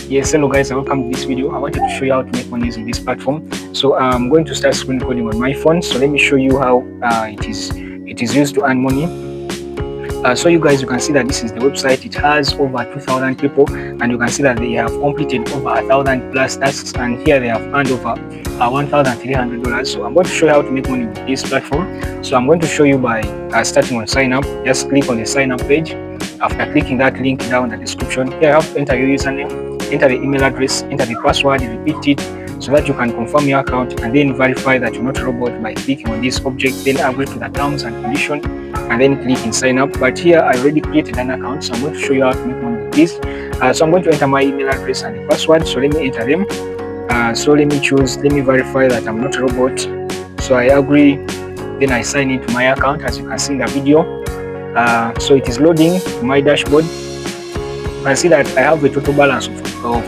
Yes, hello guys, and welcome to this video. I wanted to show you how to make money using this platform. So I'm going to start screen recording on my phone. So let me show you how it is used to earn money. So you guys, you can see that this is the website. It has over 2,000 people, and you can see that they have completed over 1,000 plus tasks, and here they have earned over $1,300. So I'm going to show you how to make money with this platform. So I'm going to show you by starting on sign up. Just click on the sign up page. After clicking that link down in the description, here you have to enter your username, enter the email address, enter the password, repeat it so that you can confirm your account, and then verify that you're not a robot by clicking on this object, then agree to the terms and conditions, and then click in sign up. But here I already created an account, so I'm going to show you how to make money with this. So I'm going to enter my email address and the password. So let me enter them. So let me verify that I'm not a robot. So I agree, then I sign into my account, as you can see in the video. So it is loading to my dashboard. You can see that I have a total balance of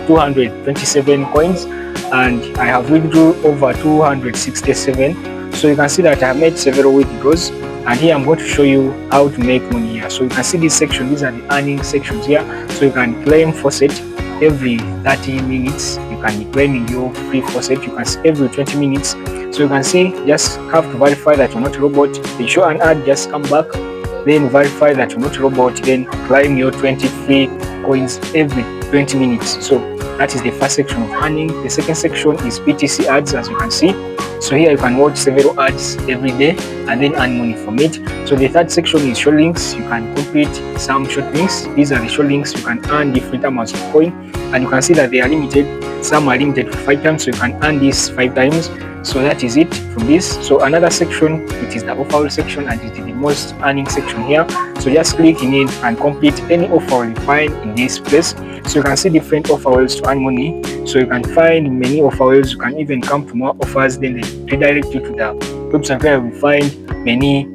227 coins, and I have withdrawn over 267. So you can see that I have made several withdrawals, and here I'm going to show you how to make money here. So you can see this section, these are the earning sections here. So you can claim faucet every 30 minutes. You can be claiming your free faucet. You can see every 20 minutes. So you can see, just have to verify that you're not a robot. They show an ad, just come back, then verify that you're not a robot, then claim your 20 free coins every 20 minutes. So that is the first section of earning. The second section is PTC ads, as you can see. So here you can watch several ads every day and then earn money from it. So the third section is show links. You can complete some short links. These are the show links. You can earn different amounts of coin, and you can see that they are limited. Some are limited for 5 times, so you can earn this 5 times. So that is it from this. So another section, it is the offer section, and it is the most earning section here. So just click in it and complete any offer you find in this place. So you can see different offer ways to earn money. So you can find many offer ways. You can even come to more offers, then they redirect you to the website where you find many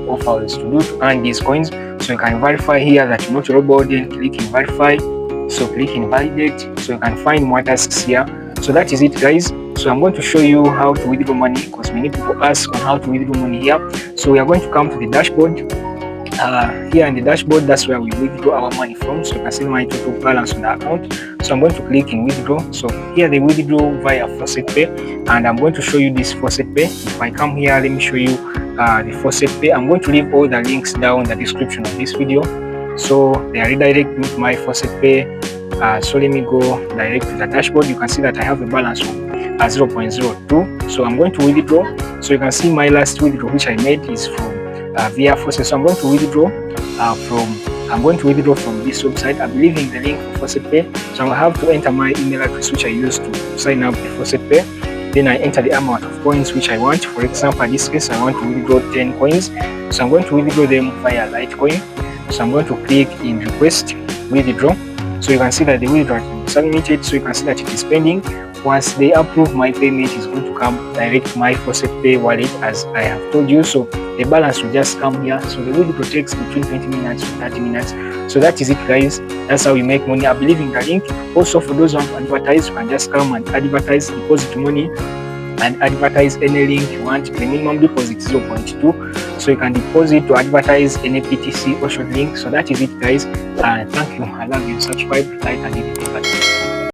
offer ways to do to earn these coins. So you can verify here that you're not a robot, then click in verify. So click in validate. So you can find more tasks here. So that is it, guys. So I'm going to show you how to withdraw money, because many people ask on how to withdraw money here. So we are going to come to the dashboard. Here in the dashboard, that's where we withdraw our money from. So you can see my total balance on the account. So I'm going to click in withdraw. So here they withdraw via FaucetPay, and I'm going to show you this FaucetPay. If I come here, let me show you the FaucetPay. I'm going to leave all the links down in the description of this video. So they are redirecting to my FaucetPay. So let me go direct to the dashboard. You can see that I have a balance of 0.02. So I'm going to withdraw. So you can see my last withdrawal which I made is from via Faucet. So I'm going to withdraw from this website. I'm leaving the link for FaucetPay. So I have to enter my email address which I used to sign up the FaucetPay. Then I enter the amount of coins which I want. For example, in this case, I want to withdraw 10 coins. So I'm going to withdraw them via Litecoin. So I'm going to click in request withdraw. So you can see that the withdrawal has been submitted. So you can see that it is pending. Once they approve, my payment is going to come direct to my FaucetPay wallet, as I have told you. So the balance will just come here. So the withdrawal takes between 20 minutes to 30 minutes. So that is it, guys. That's how we make money. I believe in the link. Also, for those who want to advertise, you can just come and advertise, deposit money, and advertise any link you want. The minimum deposit is 0.2. So you can deposit to advertise any PTC or short link. So that is it, guys. Thank you. I love you. Subscribe, like, and hit the bell button.